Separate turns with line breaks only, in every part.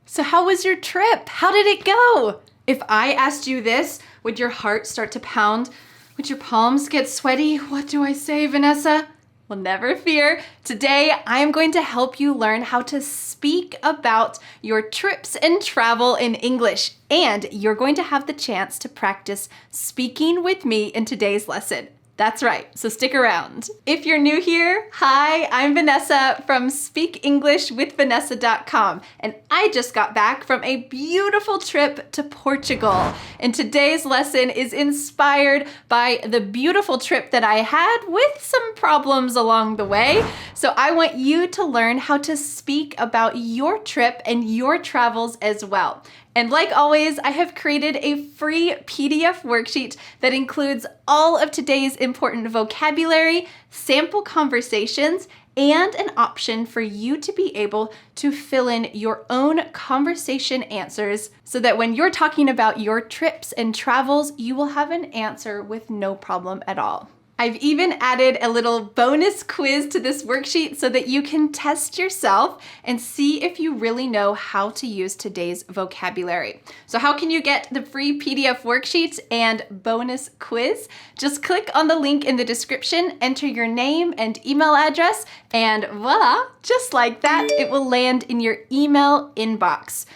So how was your trip? How did it go? If I asked you this, would your heart start to pound? Would your palms get sweaty? What do I say, Vanessa? Well, never fear. Today, I am going to help you learn how to speak about your trips and travel in English. And you're going to have the chance to practice speaking with me in today's lesson. That's right, so stick around. If you're new here, hi, I'm Vanessa from SpeakEnglishWithVanessa.com, and I just got back from a beautiful trip to Portugal. And today's lesson is inspired by the beautiful trip that I had with some problems along the way. So I want you to learn how to speak about your trip and your travels as well. And like always, I have created a free PDF worksheet that includes all of today's important vocabulary, sample conversations, and an option for you to be able to fill in your own conversation answers so that when you're talking about your trips and travels, you will have an answer with no problem at all. I've even added a little bonus quiz to this worksheet so that you can test yourself and see if you really know how to use today's vocabulary. So how can you get the free PDF worksheet and bonus quiz? Just click on the link in the description, enter your name and email address, and voila, just like that, it will land in your email inbox.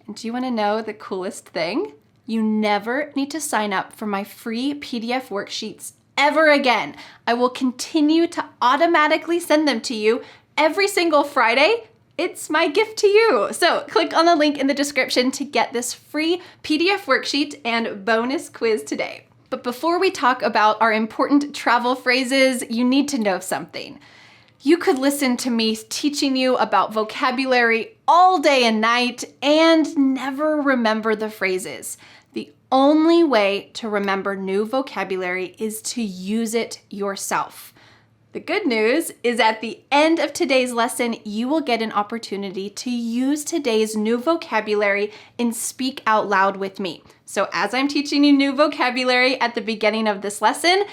And do you want to know the coolest thing? You never need to sign up for my free PDF worksheets ever again. I will continue to automatically send them to you every single Friday. It's my gift to you. So click on the link in the description to get this free PDF worksheet and bonus quiz today. But before we talk about our important travel phrases, you need to know something. You could listen to me teaching you about vocabulary all day and night and never remember the phrases. The only way to remember new vocabulary is to use it yourself. The good news is at the end of today's lesson, you will get an opportunity to use today's new vocabulary and speak out loud with me. So as I'm teaching you new vocabulary at the beginning of this lesson,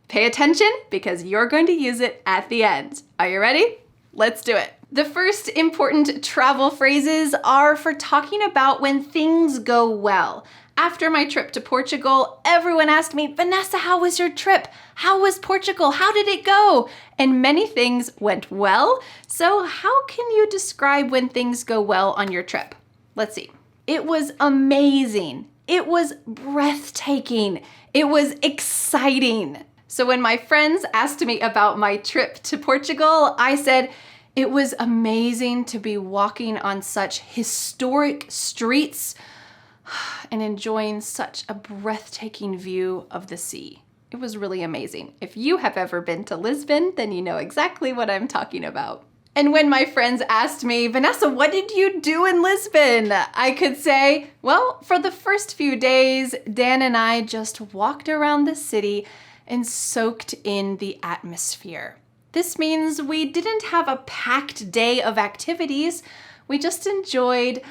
pay attention because you're going to use it at the end. Are you ready? Let's do it. The first important travel phrases are for talking about when things go well. After my trip to Portugal, everyone asked me, Vanessa, how was your trip? How was Portugal? How did it go? And many things went well. So how can you describe when things go well on your trip? Let's see. It was amazing. It was breathtaking. It was exciting. So when my friends asked me about my trip to Portugal, I said, it was amazing to be walking on such historic streets and enjoying such a breathtaking view of the sea. It was really amazing. If you have ever been to Lisbon, then you know exactly what I'm talking about. And when my friends asked me, Vanessa, what did you do in Lisbon? I could say, well, for the first few days, Dan and I just walked around the city and soaked in the atmosphere. This means we didn't have a packed day of activities. We just enjoyed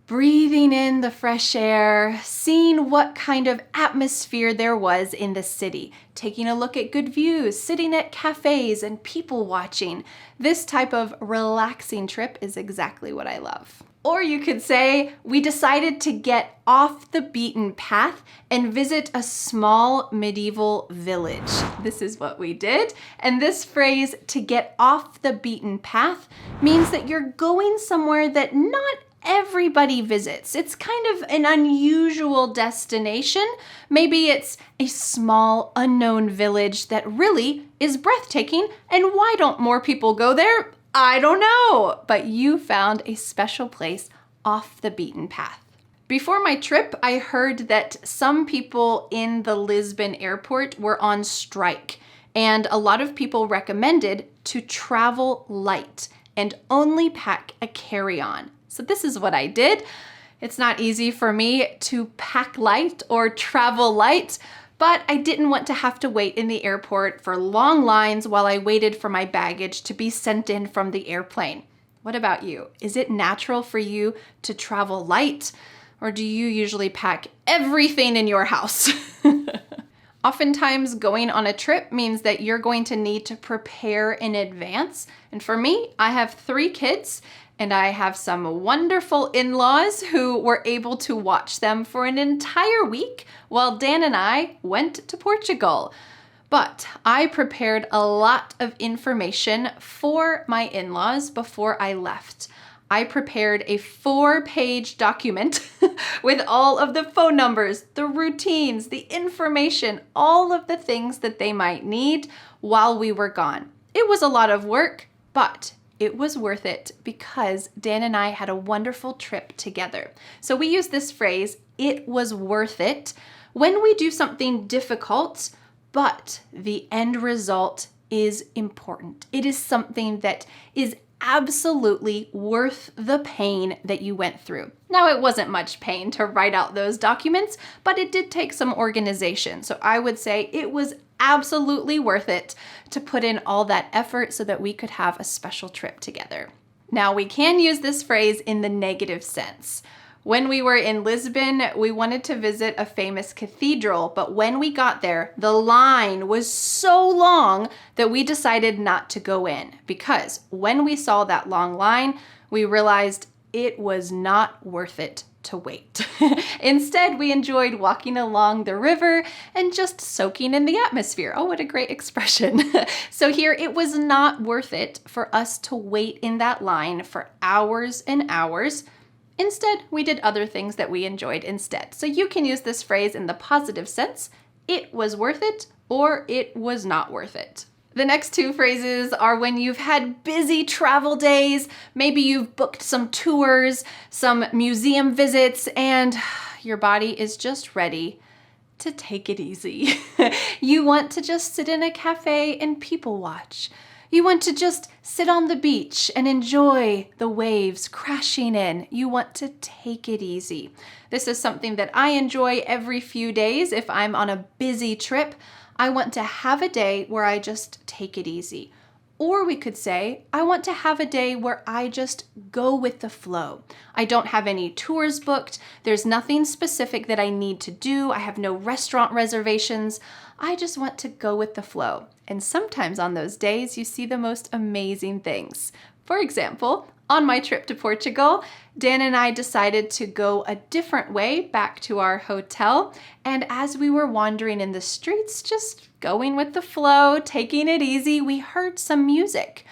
breathing in the fresh air, seeing what kind of atmosphere there was in the city, taking a look at good views, sitting at cafes and people watching. This type of relaxing trip is exactly what I love. Or you could say, we decided to get off the beaten path and visit a small medieval village. This is what we did. And this phrase, to get off the beaten path, means that you're going somewhere that not everybody visits. It's kind of an unusual destination. Maybe it's a small, unknown village that really is breathtaking. And why don't more people go there? I don't know. But you found a special place off the beaten path. Before my trip, I heard that some people in the Lisbon airport were on strike, and a lot of people recommended to travel light and only pack a carry-on. So this is what I did. It's not easy for me to pack light or travel light, but I didn't want to have to wait in the airport for long lines while I waited for my baggage to be sent in from the airplane. What about you? Is it natural for you to travel light, or do you usually pack everything in your house? Oftentimes, going on a trip means that you're going to need to prepare in advance. And for me, I have 3 kids, And I have some wonderful in-laws who were able to watch them for an entire week while Dan and I went to Portugal. But I prepared a lot of information for my in-laws before I left. I prepared a 4-page document with all of the phone numbers, the routines, the information, all of the things that they might need while we were gone. It was a lot of work, but it was worth it because Dan and I had a wonderful trip together. So we use this phrase, it was worth it, when we do something difficult, but the end result is important. It is something that is absolutely worth the pain that you went through. Now, it wasn't much pain to write out those documents, but it did take some organization. So I would say it was absolutely worth it to put in all that effort so that we could have a special trip together. Now, we can use this phrase in the negative sense. When we were in Lisbon, we wanted to visit a famous cathedral, but when we got there, the line was so long that we decided not to go in because when we saw that long line, we realized it was not worth it to wait. Instead, we enjoyed walking along the river and just soaking in the atmosphere. Oh, what a great expression. So here, it was not worth it for us to wait in that line for hours and hours. Instead, we did other things that we enjoyed instead. So you can use this phrase in the positive sense, it was worth it, or it was not worth it. The next 2 phrases are when you've had busy travel days, maybe you've booked some tours, some museum visits, and your body is just ready to take it easy. You want to just sit in a cafe and people watch. You want to just sit on the beach and enjoy the waves crashing in. You want to take it easy. This is something that I enjoy every few days. If I'm on a busy trip, I want to have a day where I just take it easy. Or we could say, I want to have a day where I just go with the flow. I don't have any tours booked. There's nothing specific that I need to do. I have no restaurant reservations. I just want to go with the flow. And sometimes on those days, you see the most amazing things. For example, on my trip to Portugal, Dan and I decided to go a different way back to our hotel. And as we were wandering in the streets, just going with the flow, taking it easy, we heard some music.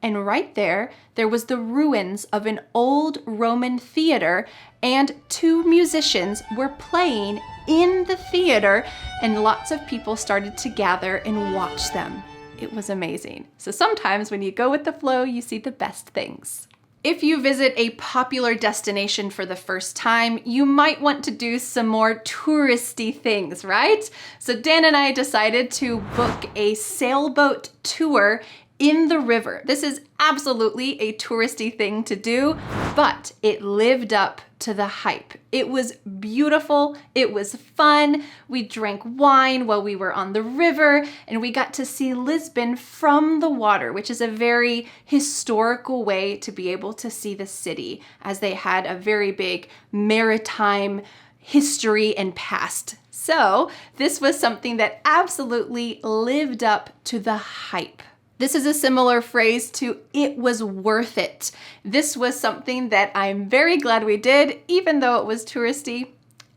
And right there was the ruins of an old Roman theater, and 2 musicians were playing in the theater, and lots of people started to gather and watch them. It was amazing. So sometimes when you go with the flow, you see the best things. If you visit a popular destination for the first time, you might want to do some more touristy things, right? So Dan and I decided to book a sailboat tour in the river. This is absolutely a touristy thing to do, but it lived up to the hype. It was beautiful. It was fun. We drank wine while we were on the river, and we got to see Lisbon from the water, which is a very historical way to be able to see the city, as they had a very big maritime history and past. So this was something that absolutely lived up to the hype. This is a similar phrase to it was worth it. This was something that I'm very glad we did, even though it was touristy.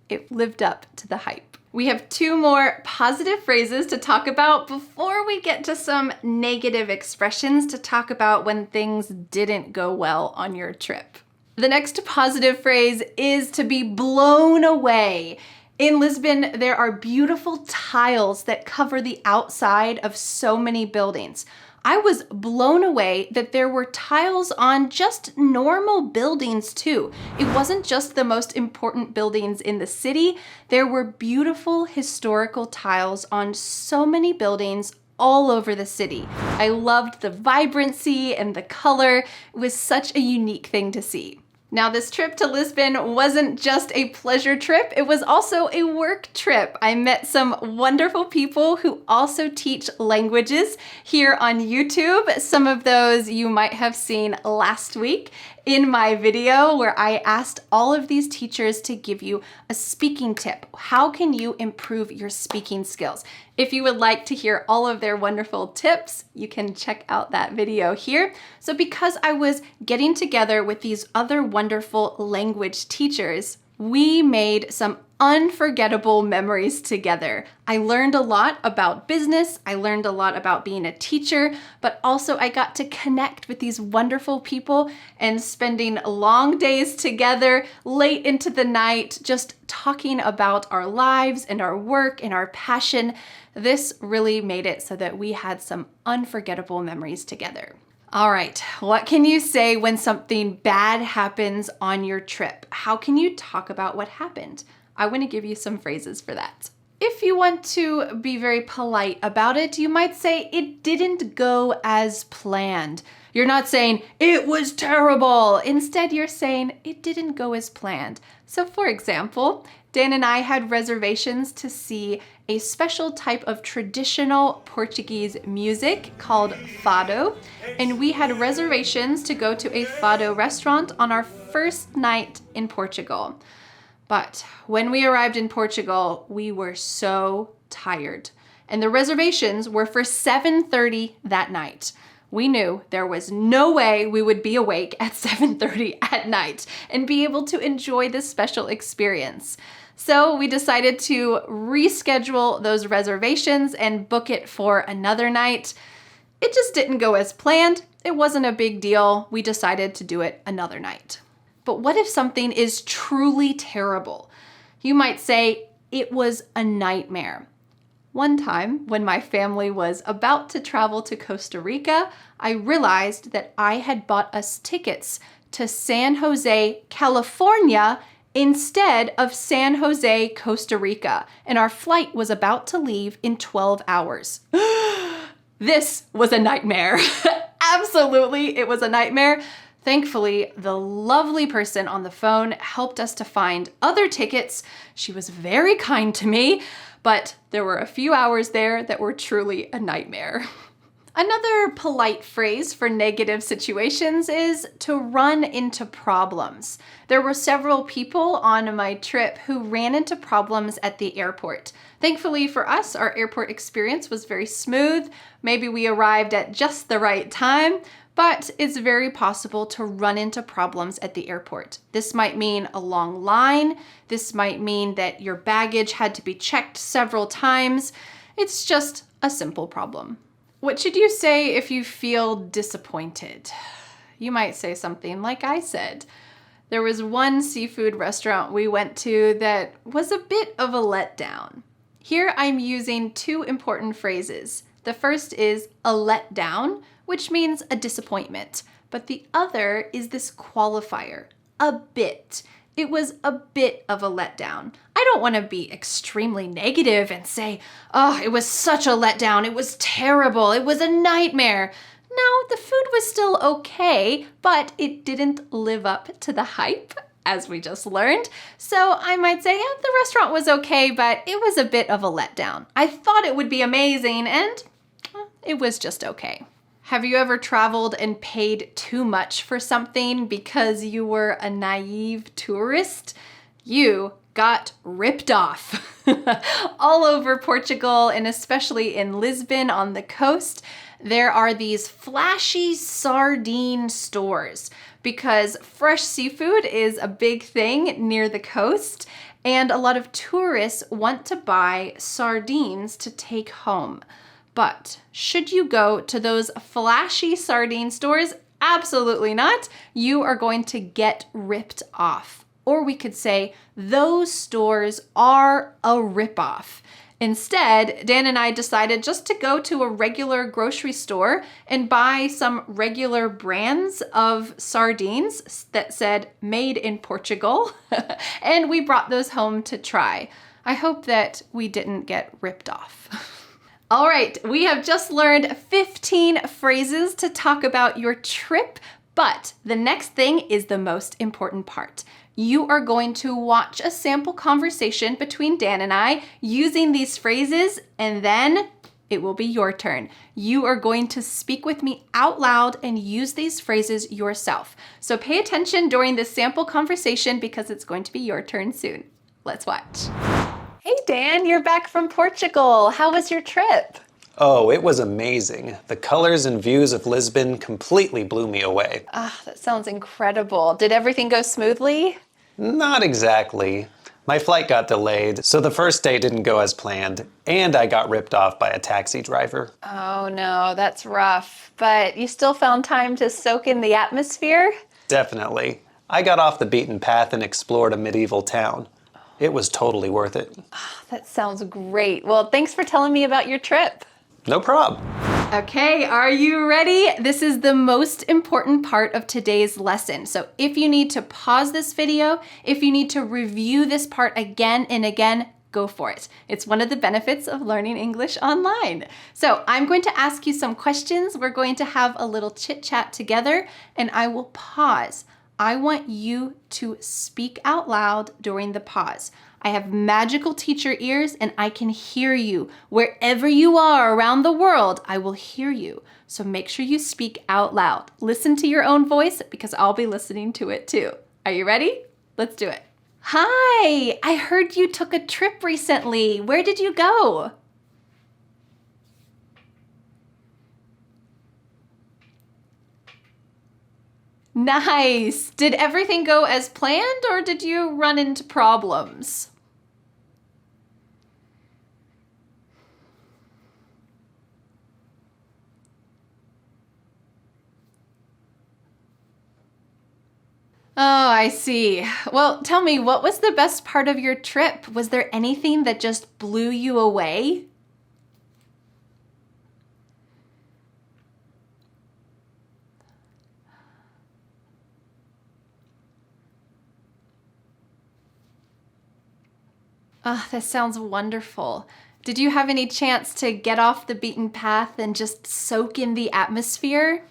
It lived up to the hype. We have 2 more positive phrases to talk about before we get to some negative expressions to talk about when things didn't go well on your trip. The next positive phrase is to be blown away. In Lisbon, there are beautiful tiles that cover the outside of so many buildings. I was blown away that there were tiles on just normal buildings too. It wasn't just the most important buildings in the city. There were beautiful historical tiles on so many buildings all over the city. I loved the vibrancy and the color. It was such a unique thing to see. Now, this trip to Lisbon wasn't just a pleasure trip, it was also a work trip. I met some wonderful people who also teach languages here on YouTube. Some of those you might have seen last week. in my video where I asked all of these teachers to give you a speaking tip. How can you improve your speaking skills? If you would like to hear all of their wonderful tips, you can check out that video here. So because I was getting together with these other wonderful language teachers, we made some unforgettable memories together. I learned a lot about business. I learned a lot about being a teacher, but also I got to connect with these wonderful people and spending long days together late into the night, just talking about our lives and our work and our passion. This really made it so that we had some unforgettable memories together. All right, what can you say when something bad happens on your trip? How can you talk about what happened? I want to give you some phrases for that. If you want to be very polite about it, you might say, it didn't go as planned. You're not saying, it was terrible. Instead, you're saying, it didn't go as planned. So for example, Dan and I had reservations to see a special type of traditional Portuguese music called fado, and we had reservations to go to a fado restaurant on our first night in Portugal. But when we arrived in Portugal, we were so tired, and the reservations were for 7:30 that night. We knew there was no way we would be awake at 7:30 at night and be able to enjoy this special experience. So we decided to reschedule those reservations and book it for another night. It just didn't go as planned. It wasn't a big deal. We decided to do it another night. But what if something is truly terrible? You might say, it was a nightmare. One time, when my family was about to travel to Costa Rica, I realized that I had bought us tickets to San Jose, California, instead of San Jose, Costa Rica, and our flight was about to leave in 12 hours. This was a nightmare. Absolutely, it was a nightmare. Thankfully, the lovely person on the phone helped us to find other tickets. She was very kind to me, but there were a few hours there that were truly a nightmare. Another polite phrase for negative situations is to run into problems. There were several people on my trip who ran into problems at the airport. Thankfully for us, our airport experience was very smooth. Maybe we arrived at just the right time, but it's very possible to run into problems at the airport. This might mean a long line. This might mean that your baggage had to be checked several times. It's just a simple problem. What should you say if you feel disappointed? You might say something like I said. There was one seafood restaurant we went to that was a bit of a letdown. Here I'm using two important phrases. The first is a letdown, which means a disappointment, but the other is this qualifier, a bit. It was a bit of a letdown. I don't want to be extremely negative and say, oh, it was such a letdown. It was terrible. It was a nightmare. No, the food was still okay, but it didn't live up to the hype, as we just learned. So I might say, yeah, the restaurant was okay, but it was a bit of a letdown. I thought it would be amazing, and it was just okay. Have you ever traveled and paid too much for something because you were a naive tourist? You got ripped off. All over Portugal, and especially in Lisbon on the coast, there are these flashy sardine stores because fresh seafood is a big thing near the coast, and a lot of tourists want to buy sardines to take home. But should you go to those flashy sardine stores? Absolutely not. You are going to get ripped off. Or we could say those stores are a ripoff. Instead, Dan and I decided just to go to a regular grocery store and buy some regular brands of sardines that said made in Portugal, and we brought those home to try. I hope that we didn't get ripped off. All right, we have just learned 15 phrases to talk about your trip, but the next thing is the most important part. You are going to watch a sample conversation between Dan and I using these phrases, and then it will be your turn. You are going to speak with me out loud and use these phrases yourself. So pay attention during this sample conversation because it's going to be your turn soon. Let's watch. Hey Dan, you're back from Portugal. How was your trip?
Oh, it was amazing. The colors and views of Lisbon completely blew me away.
Ah, that sounds incredible. Did everything go smoothly?
Not exactly. My flight got delayed, so the first day didn't go as planned, and I got ripped off by a taxi driver.
Oh no, that's rough. But you still found time to soak in the atmosphere?
Definitely. I got off the beaten path and explored a medieval town. It was totally worth it.
That sounds great. Well, thanks for telling me about your trip.
No prob.
Okay, are you ready? This is the most important part of today's lesson. So if you need to pause this video, if you need to review this part again and again, go for it. It's one of the benefits of learning English online. So I'm going to ask you some questions. We're going to have a little chit chat together and I will pause. I want you to speak out loud during the pause. I have magical teacher ears and I can hear you. Wherever you are around the world, I will hear you. So make sure you speak out loud. Listen to your own voice because I'll be listening to it too. Are you ready? Let's do it. Hi, I heard you took a trip recently. Where did you go? Nice. Did everything go as planned or did you run into problems? Oh, I see. Well, tell me, what was the best part of your trip? Was there anything that just blew you away? Oh, that sounds wonderful. Did you have any chance to get off the beaten path and just soak in the atmosphere?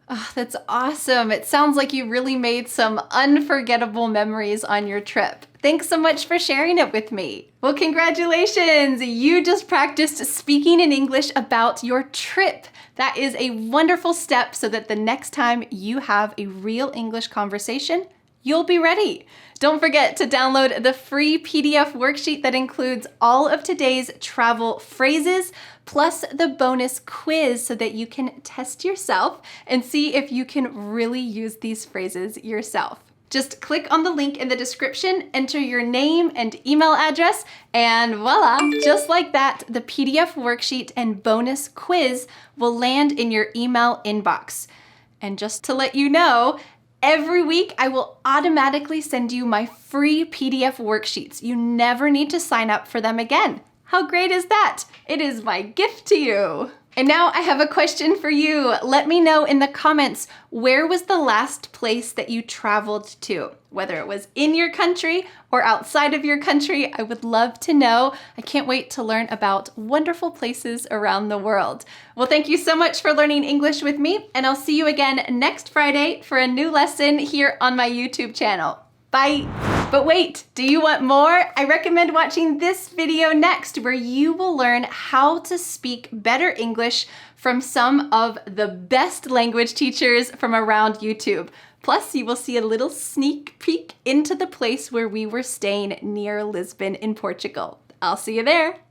Oh, that's awesome. It sounds like you really made some unforgettable memories on your trip. Thanks so much for sharing it with me. Well, congratulations! You just practiced speaking in English about your trip. That is a wonderful step so that the next time you have a real English conversation, you'll be ready. Don't forget to download the free PDF worksheet that includes all of today's travel phrases, plus the bonus quiz so that you can test yourself and see if you can really use these phrases yourself. Just click on the link in the description, enter your name and email address, and voila, just like that, the PDF worksheet and bonus quiz will land in your email inbox. And just to let you know, every week I will automatically send you my free PDF worksheets. You never need to sign up for them again. How great is that? It is my gift to you. And now I have a question for you. Let me know in the comments, where was the last place that you traveled to? Whether it was in your country or outside of your country, I would love to know. I can't wait to learn about wonderful places around the world. Well, thank you so much for learning English with me, and I'll see you again next Friday for a new lesson here on my YouTube channel. Bye. But wait, do you want more? I recommend watching this video next where you will learn how to speak better English from some of the best language teachers from around YouTube. Plus, you will see a little sneak peek into the place where we were staying near Lisbon in Portugal. I'll see you there.